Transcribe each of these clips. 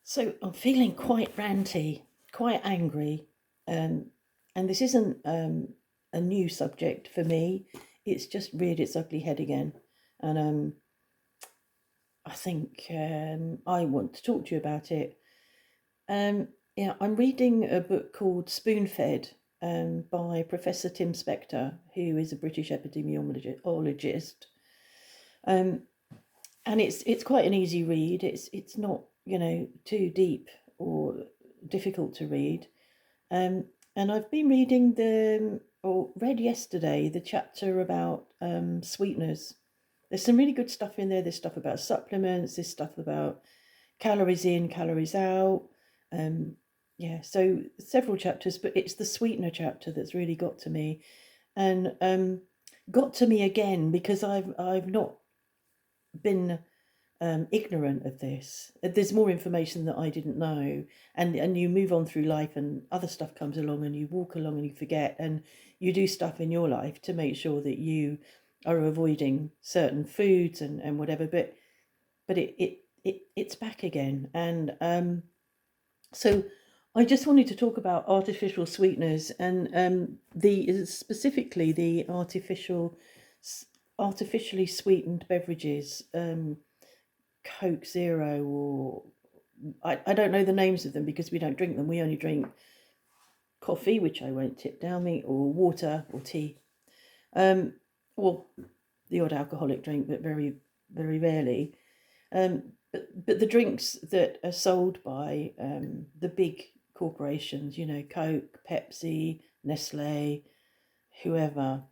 So I'm feeling quite ranty, quite angry, um, and this isn't a new subject for me. It's just reared its ugly head again, and I think I want to talk to you about it. Um, yeah, I'm reading a book called Spoon-Fed by Professor Tim Spector, who is a British epidemiologist, um, and it's quite an easy read. It's not too deep or difficult to read. Um, and I've been reading or read yesterday, the chapter about sweeteners. There's some really good stuff in there. There's stuff about supplements. There's stuff about calories in, calories out. Yeah, so several chapters, but it's the sweetener chapter that's really got to me, and got to me again because I've not been ignorant of this. There's more information that I didn't know, and you move on through life, and other stuff comes along, and you walk along, and you forget, and you do stuff in your life to make sure that you are avoiding certain foods and whatever. But it's back again, and so I just wanted to talk about artificial sweeteners and specifically the artificially sweetened beverages. Coke Zero, or I don't know the names of them because we don't drink them. We only drink coffee, which I won't tip down me, or water or tea, or the odd alcoholic drink, but very, very rarely. But the drinks that are sold by the big corporations, Coke, Pepsi, Nestle, whoever,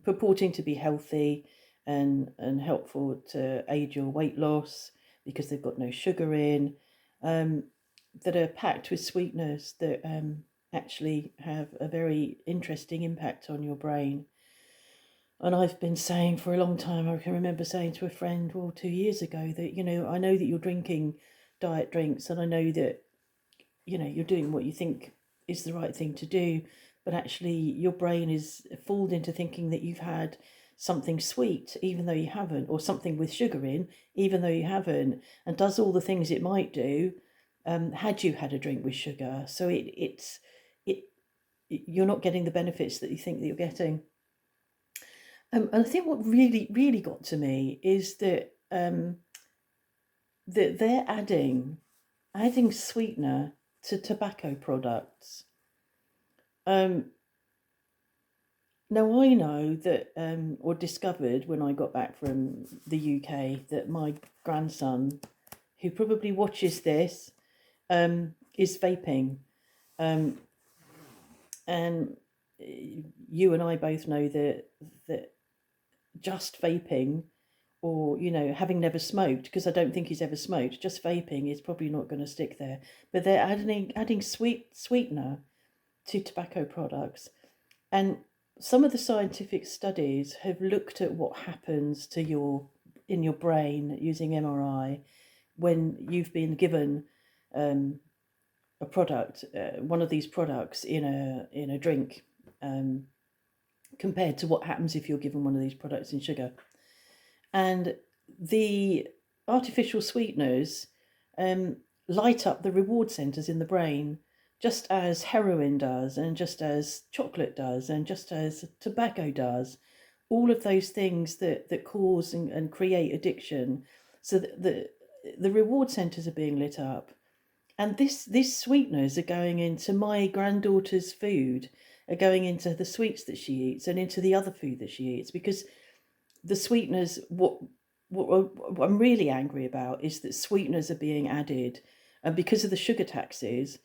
purporting to be healthy and helpful to aid your weight loss because they've got no sugar in, that are packed with sweeteners that actually have a very interesting impact on your brain. And I've been saying for a long time, I can remember saying to a friend, 2 years ago, that, I know that you're drinking diet drinks, and I know that, you're doing what you think is the right thing to do, but actually your brain is fooled into thinking that you've had something sweet, even though you haven't, or something with sugar in, even though you haven't, and does all the things it might do had you had a drink with sugar. So you're not getting the benefits that you think that you're getting. And I think what really, really got to me is that that they're adding sweetener to tobacco products. Now I know that, or discovered when I got back from the UK, that my grandson, who probably watches this, is vaping, and you and I both know that just vaping, or having never smoked, because I don't think he's ever smoked, just vaping is probably not going to stick there. But they're adding sweetener to tobacco products, and some of the scientific studies have looked at what happens to in your brain using MRI when you've been given a product, one of these products in a drink, compared to what happens if you're given one of these products in sugar. And the artificial sweeteners light up the reward centers in the brain, just as heroin does, and just as chocolate does, and just as tobacco does. All of those things that cause and create addiction. So that the reward centers are being lit up. And these sweeteners are going into my granddaughter's food, are going into the sweets that she eats, and into the other food that she eats, because the sweeteners, what I'm really angry about is that sweeteners are being added, and because of the sugar taxes,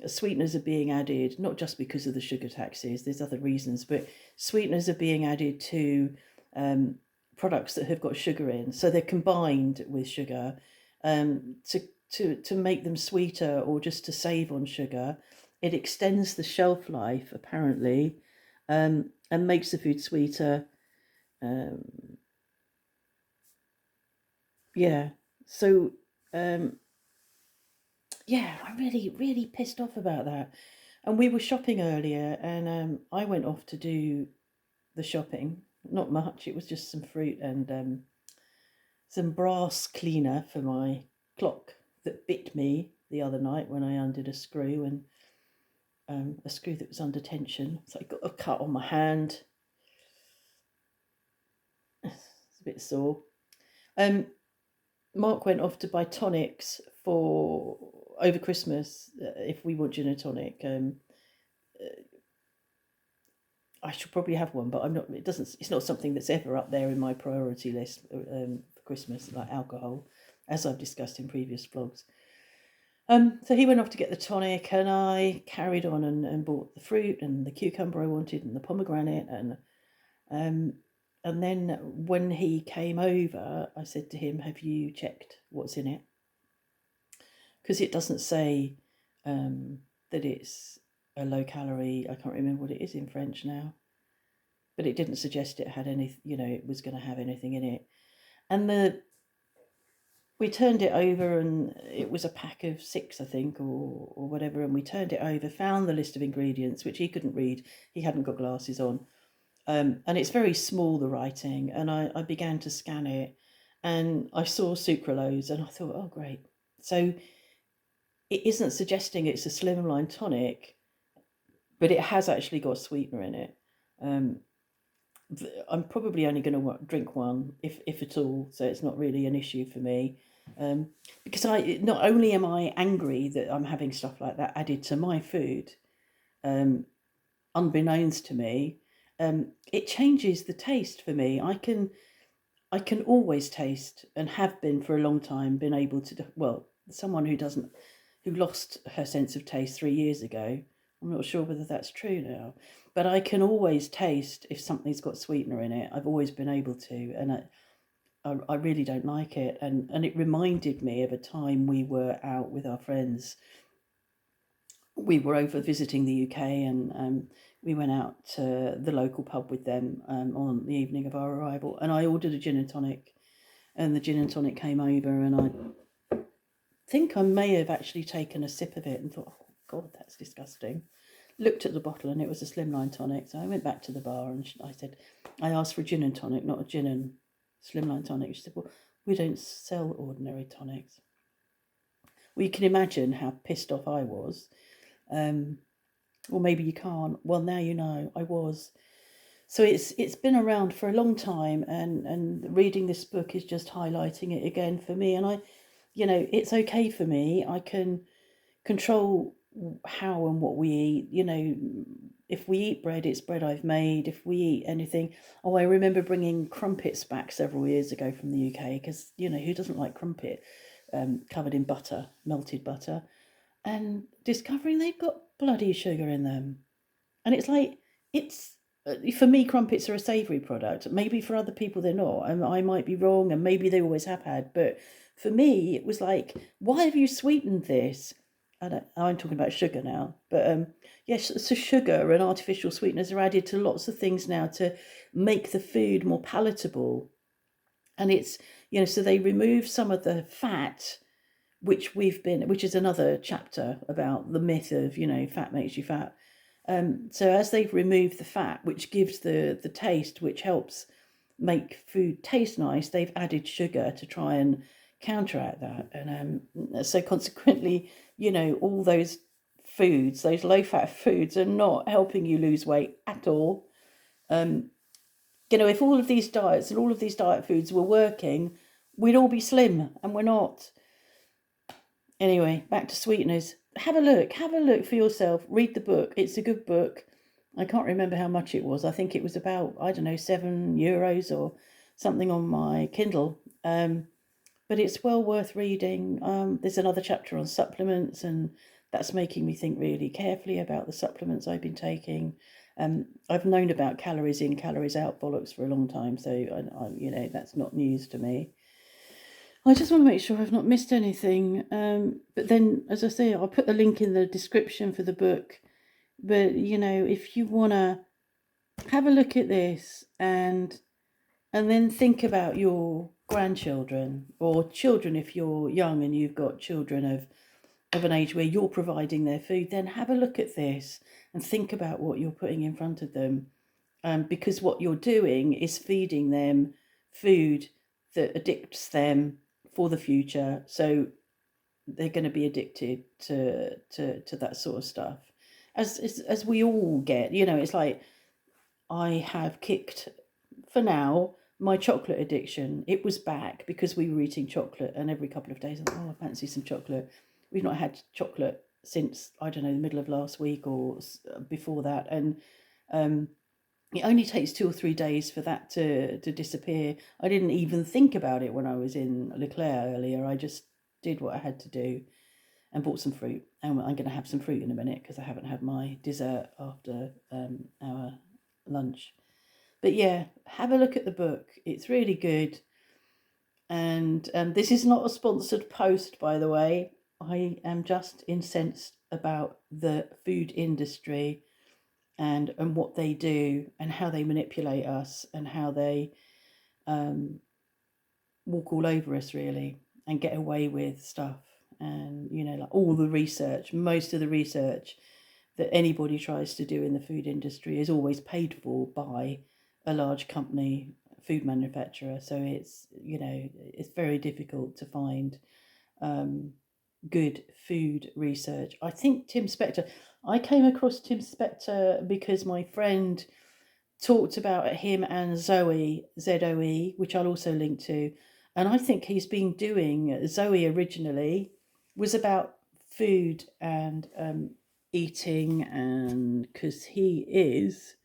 sweeteners are being added, not just because of the sugar taxes, there's other reasons, but sweeteners are being added to products that have got sugar in. So they're combined with sugar to make them sweeter, or just to save on sugar. It extends the shelf life, apparently, and makes the food sweeter. Yeah. So, yeah, I'm really, really pissed off about that. And we were shopping earlier, and I went off to do the shopping. Not much. It was just some fruit and some brass cleaner for my clock that bit me the other night when I undid a screw, and a screw that was under tension. So I got a cut on my hand. It's a bit sore. Mark went off to buy tonics for over Christmas. If we want gin and tonic, I should probably have one, but I'm not. It's not something that's ever up there in my priority list for Christmas, like alcohol, as I've discussed in previous vlogs. So he went off to get the tonic, and I carried on and bought the fruit and the cucumber I wanted and the pomegranate, and then when he came over, I said to him, "Have you checked what's in it?" Because it doesn't say that it's a low calorie. I can't remember what it is in French now, but it didn't suggest it had any, it was going to have anything in it. And we turned it over, and it was a pack of 6, I think, or whatever. And we turned it over, found the list of ingredients, which he couldn't read. He hadn't got glasses on. And it's very small, the writing. And I began to scan it, and I saw sucralose, and I thought, oh, great. So it isn't suggesting it's a slimline tonic, but it has actually got sweetener in it. I'm probably only going to drink one, if at all, so it's not really an issue for me. Because not only am I angry that I'm having stuff like that added to my food, unbeknownst to me, it changes the taste for me. I can always taste, and have been for a long time, been able to, well, someone who lost her sense of taste 3 years ago. I'm not sure whether that's true now, but I can always taste if something's got sweetener in it. I've always been able to, and I really don't like it. And it reminded me of a time we were out with our friends. We were over visiting the UK, and we went out to the local pub with them on the evening of our arrival, and I ordered a gin and tonic, and the gin and tonic came over, and I think I may have actually taken a sip of it and thought, oh God, that's disgusting. Looked at the bottle, and it was a slimline tonic. So I went back to the bar, and I asked for a gin and tonic, not a gin and slimline tonic. She said, well, we don't sell ordinary tonics. Well, you can imagine how pissed off I was. Or maybe you can't. Well, now you know, I was. So it's been around for a long time, and reading this book is just highlighting it again for me. And it's okay for me. I can control how and what we eat. If we eat bread, it's bread I've made. If we eat anything, I remember bringing Crumpets back several years ago from the UK, because who doesn't like crumpet covered in butter, melted butter, and discovering they've got bloody sugar in them. And it's like, for me, crumpets are a savoury product. Maybe for other people they're not, and I might be wrong, and maybe they always have had, but for me it was like, why have you sweetened this? I'm talking about sugar now, but yes, so sugar and artificial sweeteners are added to lots of things now to make the food more palatable. And it's, so they remove some of the fat, which is another chapter about the myth of, fat makes you fat. So as they've removed the fat, which gives the taste, which helps make food taste nice, they've added sugar to try and counteract that. And so consequently, all those foods, those low-fat foods, are not helping you lose weight at all. If all of these diets and all of these diet foods were working, we'd all be slim, and we're not. Anyway, back to sweeteners. Have a look for yourself. Read the book. It's a good book. I can't remember how much it was. I think it was about, I don't know, €7 or something on my Kindle. But it's well worth reading. There's another chapter on supplements, and that's making me think really carefully about the supplements I've been taking. I've known about calories in, calories out bollocks for a long time, so I that's not news to me. I just want to make sure I've not missed anything. But then, as I say, I'll put the link in the description for the book. But if you want to have a look at this and then think about your grandchildren, or children if you're young and you've got children of an age where you're providing their food, then have a look at this and think about what you're putting in front of them. Because what you're doing is feeding them food that addicts them for the future. So they're going to be addicted to that sort of stuff, as we all get. You know, it's like I have kicked, for now, my chocolate addiction. It was back because we were eating chocolate, and every couple of days I thought, oh, I fancy some chocolate. We've not had chocolate since, I don't know, the middle of last week or before that, and it only takes 2 or 3 days for that to disappear. I didn't even think about it when I was in Leclerc earlier. I just did what I had to do and bought some fruit. And I'm going to have some fruit in a minute because I haven't had my dessert after our lunch. But yeah, have a look at the book. It's really good. And this is not a sponsored post, by the way. I am just incensed about the food industry and what they do and how they manipulate us and how they walk all over us, really, and get away with stuff. And, you know, like all the research, most of the research that anybody tries to do in the food industry is always paid for by a large company, food manufacturer. So it's, you know, it's very difficult to find good food research. I think Tim Spector, I came across Tim Spector because my friend talked about him and ZOE, ZOE, which I'll also link to. And I think he's been doing, ZOE originally was about food and eating, and because he is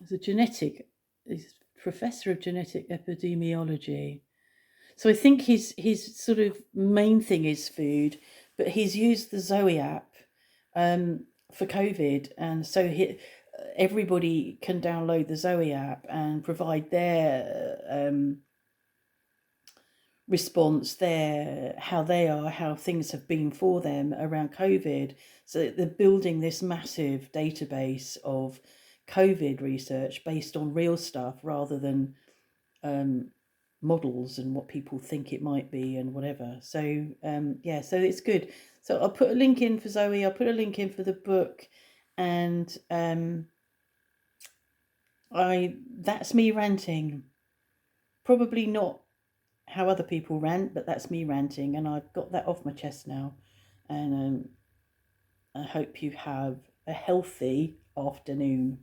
he's professor of genetic epidemiology. So I think his sort of main thing is food, but he's used the ZOE app for COVID, and so everybody can download the ZOE app and provide their response, how things have been for them around COVID. So they're building this massive database of COVID research based on real stuff rather than models and what people think it might be and whatever. So yeah, so it's good. So I'll put a link in for ZOE, I'll put a link in for the book, and that's me ranting. Probably not how other people rant, but that's me ranting, and I've got that off my chest now. And I hope you have a healthy afternoon.